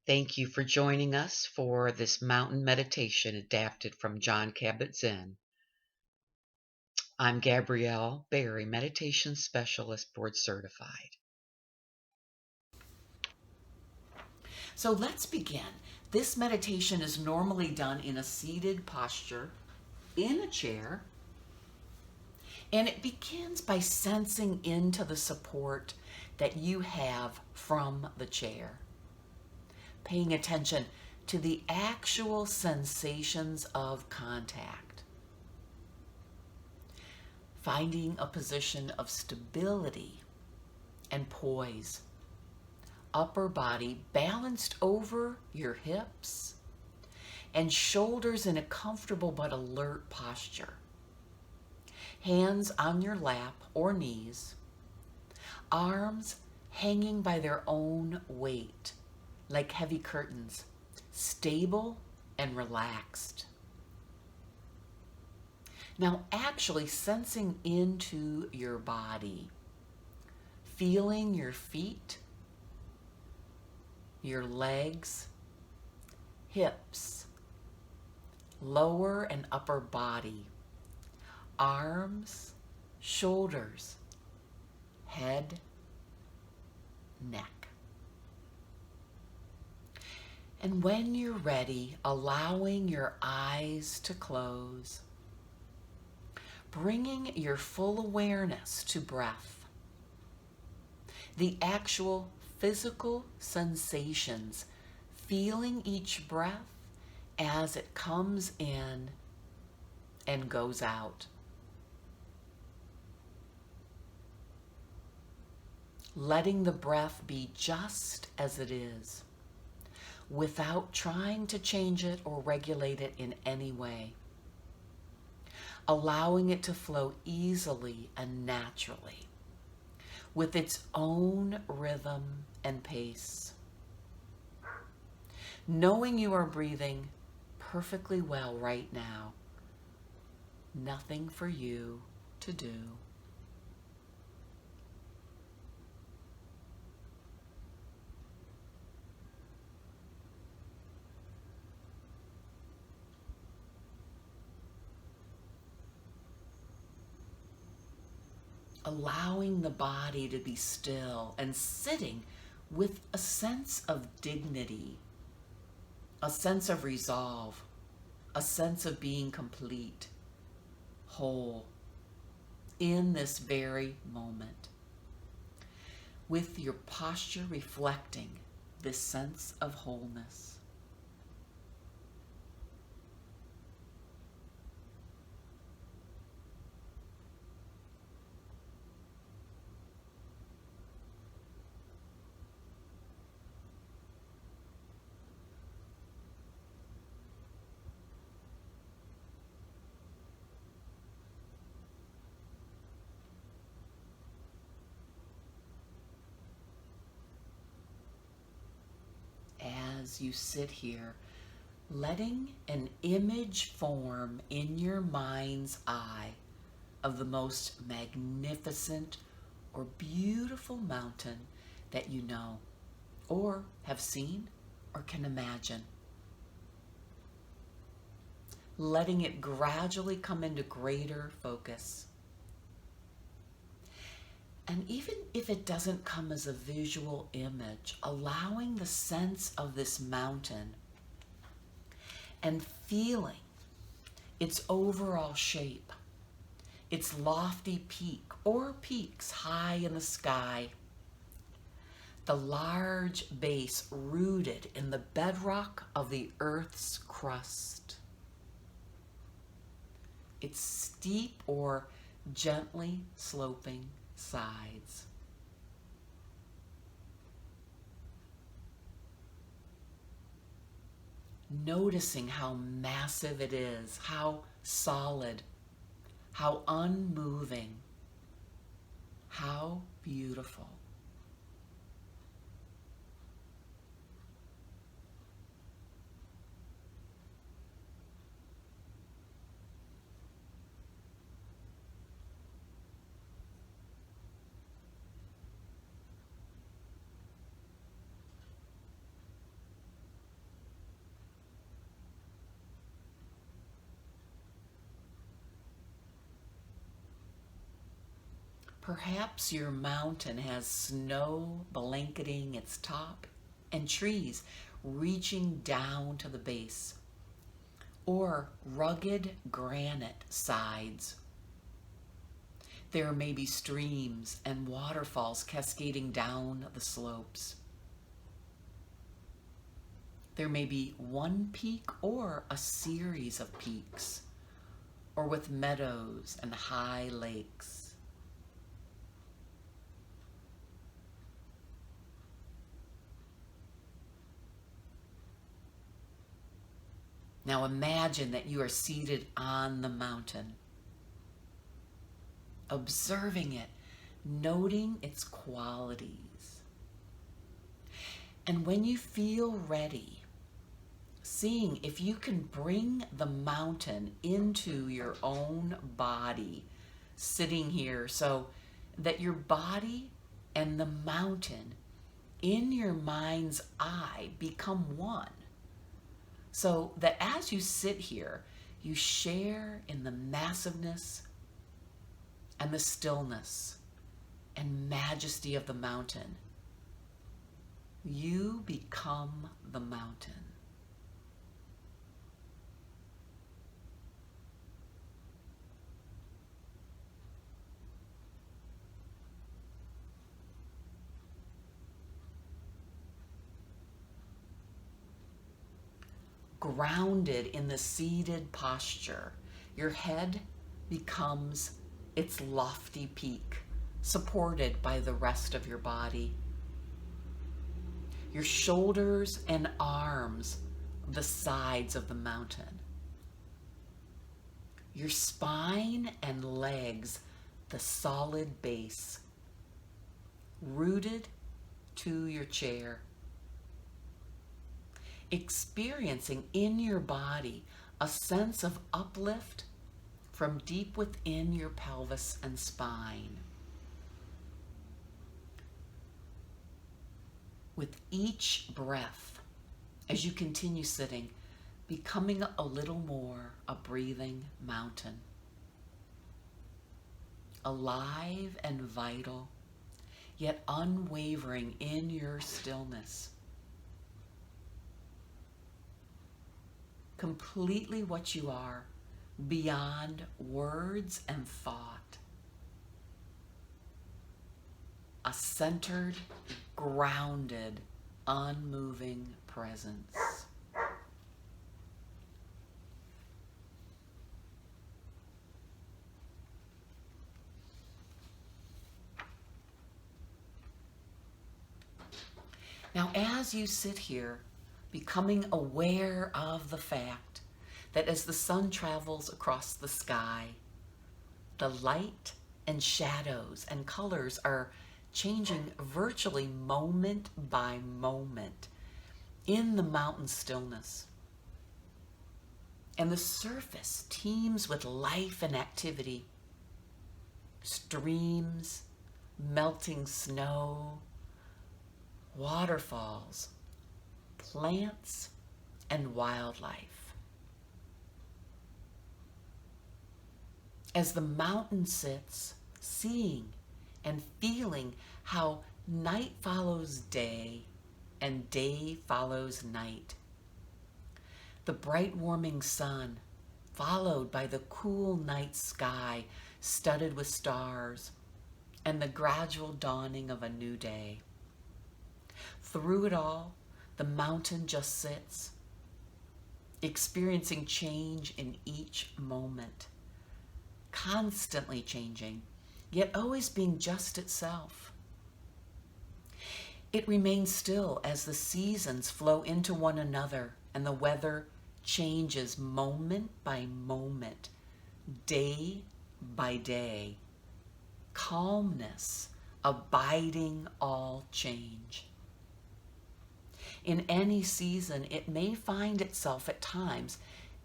Thank you for joining us for this mountain meditation adapted from John Kabat-Zinn. I'm Gabrielle Berry, Meditation Specialist, Board Certified. So let's begin. This meditation is normally done in a seated posture, in a chair, and it begins by sensing into the support that you have from the chair. Paying attention to the actual sensations of contact. Finding a position of stability and poise. Upper body balanced over your hips and shoulders in a comfortable but alert posture. Hands on your lap or knees, arms hanging by their own weight like heavy curtains, stable and relaxed. Now actually sensing into your body, feeling your feet, your legs, hips, lower and upper body, arms, shoulders, head, neck. And when you're ready, allowing your eyes to close, bringing your full awareness to breath, the actual physical sensations, feeling each breath as it comes in and goes out. Letting the breath be just as it is, without trying to change it or regulate it in any way. Allowing it to flow easily and naturally, with its own rhythm and pace. Knowing you are breathing perfectly well right now. Nothing for you to do. Allowing the body to be still and sitting with a sense of dignity, a sense of resolve, a sense of being complete, whole, in this very moment, with your posture reflecting this sense of wholeness. As you sit here, letting an image form in your mind's eye of the most magnificent or beautiful mountain that you know, or have seen, or can imagine. Letting it gradually come into greater focus. And even if it doesn't come as a visual image, allowing the sense of this mountain and feeling its overall shape, its lofty peak or peaks high in the sky, the large base rooted in the bedrock of the Earth's crust, its steep or gently sloping sides. Noticing how massive it is, how solid, how unmoving, how beautiful. Perhaps your mountain has snow blanketing its top and trees reaching down to the base, or rugged granite sides. There may be streams and waterfalls cascading down the slopes. There may be one peak or a series of peaks, or with meadows and high lakes. Now imagine that you are seated on the mountain, observing it, noting its qualities. And when you feel ready, seeing if you can bring the mountain into your own body, sitting here, so that your body and the mountain in your mind's eye become one. So that as you sit here, you share in the massiveness and the stillness and majesty of the mountain. You become the mountain. Grounded in the seated posture, your head becomes its lofty peak, supported by the rest of your body. Your shoulders and arms, the sides of the mountain. Your spine and legs, the solid base, rooted to your chair. Experiencing in your body a sense of uplift from deep within your pelvis and spine. With each breath, as you continue sitting, becoming a little more a breathing mountain. Alive and vital, yet unwavering in your stillness. Completely what you are, beyond words and thought. A centered, grounded, unmoving presence. Now, as you sit here, becoming aware of the fact that as the sun travels across the sky, the light and shadows and colors are changing virtually moment by moment in the mountain stillness. And the surface teems with life and activity. Streams, melting snow, waterfalls, plants, and wildlife. As the mountain sits, seeing and feeling how night follows day and day follows night. The bright warming sun, followed by the cool night sky studded with stars, and the gradual dawning of a new day. Through it all, the mountain just sits, experiencing change in each moment, constantly changing, yet always being just itself. It remains still as the seasons flow into one another and the weather changes moment by moment, day by day. Calmness, abiding all change. In any season, it may find itself at times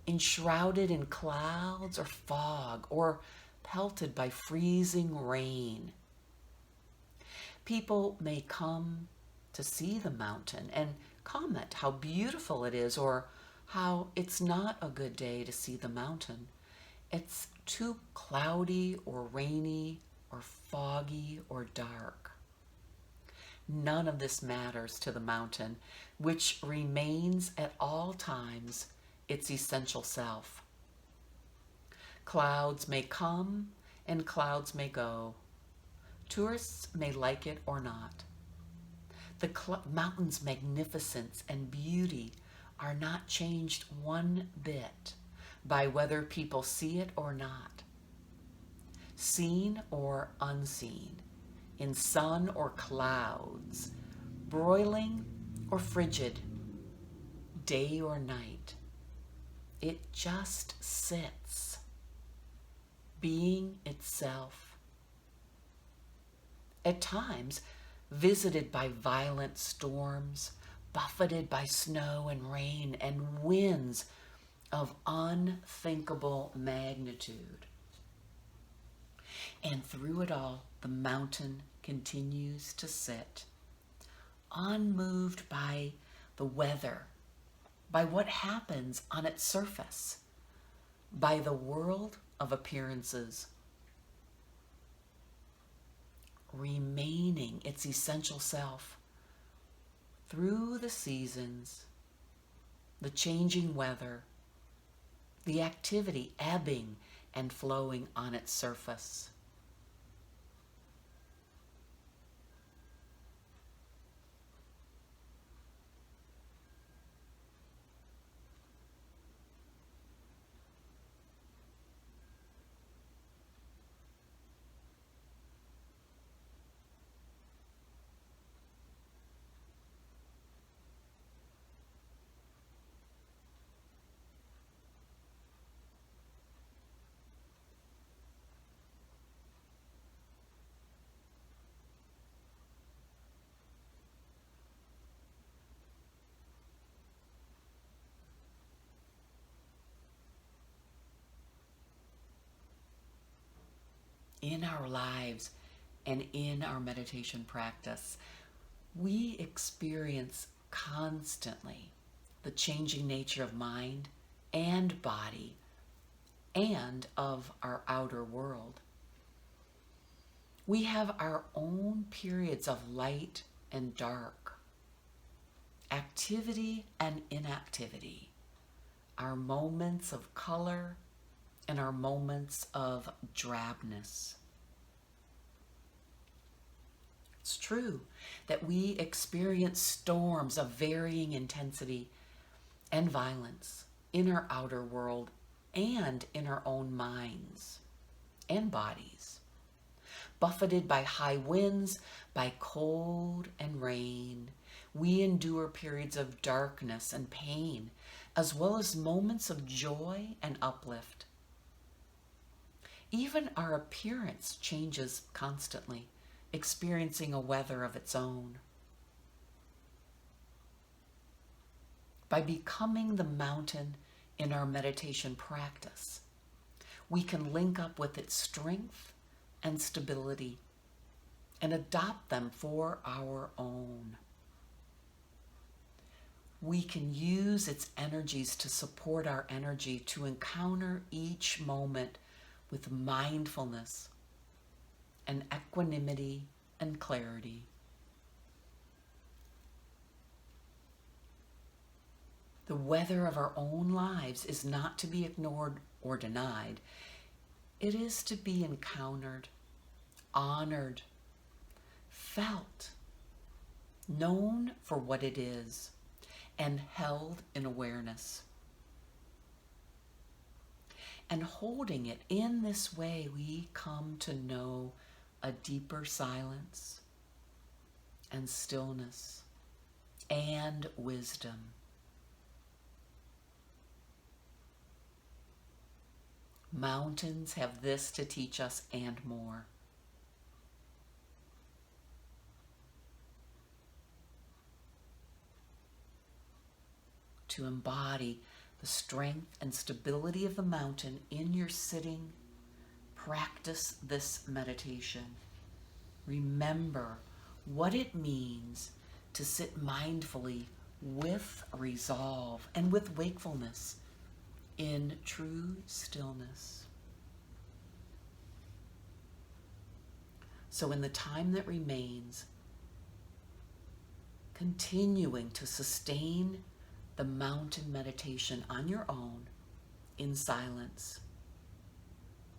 enshrouded in clouds or fog, or pelted by freezing rain. People may come to see the mountain and comment how beautiful it is, or how it's not a good day to see the mountain. It's too cloudy or rainy or foggy or dark. None of this matters to the mountain, which remains at all times its essential self. Clouds may come and clouds may go. Tourists may like it or not. The mountain's magnificence and beauty are not changed one bit by whether people see it or not. Seen or unseen, in sun or clouds, broiling or frigid, day or night, it just sits, being itself. At times, visited by violent storms, buffeted by snow and rain and winds of unthinkable magnitude. And through it all, the mountain continues to sit, unmoved by the weather, by what happens on its surface, by the world of appearances, remaining its essential self through the seasons, the changing weather, the activity ebbing and flowing on its surface. In our lives and in our meditation practice, we experience constantly the changing nature of mind and body and of our outer world. We have our own periods of light and dark, activity and inactivity, our moments of color and our moments of drabness. It's true that we experience storms of varying intensity and violence in our outer world and in our own minds and bodies. Buffeted by high winds, by cold and rain, we endure periods of darkness and pain, as well as moments of joy and uplift. Even our appearance changes constantly, experiencing a weather of its own. By becoming the mountain in our meditation practice, we can link up with its strength and stability and adopt them for our own. We can use its energies to support our energy to encounter each moment with mindfulness and equanimity and clarity. The weather of our own lives is not to be ignored or denied. It is to be encountered, honored, felt, known for what it is, and held in awareness. And holding it in this way, we come to know a deeper silence and stillness and wisdom. Mountains have this to teach us and more. To embody the strength and stability of the mountain in your sitting, practice this meditation. Remember what it means to sit mindfully with resolve and with wakefulness in true stillness. So, in the time that remains, continuing to sustain the mountain meditation on your own in silence,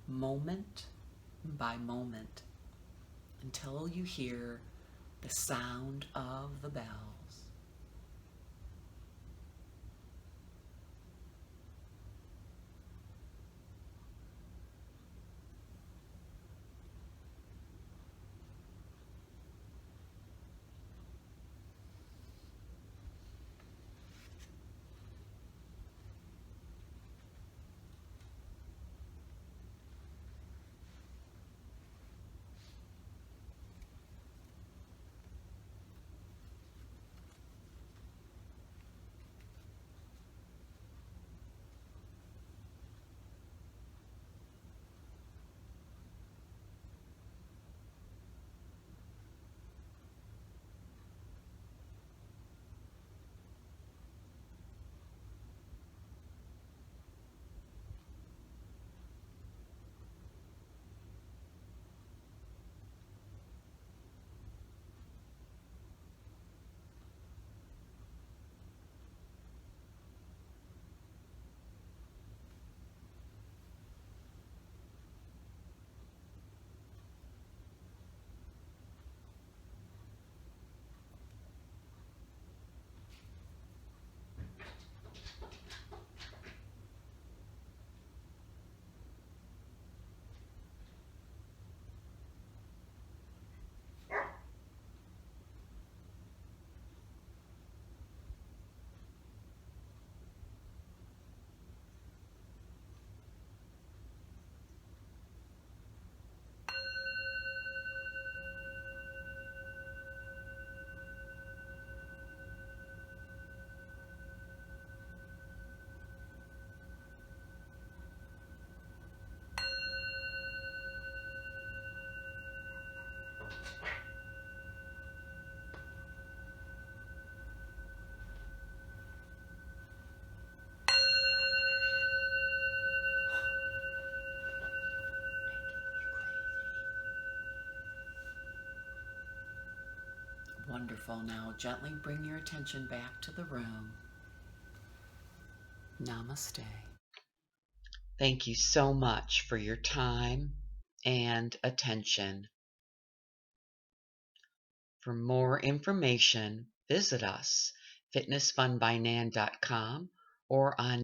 moment by moment, until you hear the sound of the bells. Wonderful. Now gently bring your attention back to the room. Namaste. Thank you so much for your time and attention. For more information, visit us, fitnessfunbynan.com, or on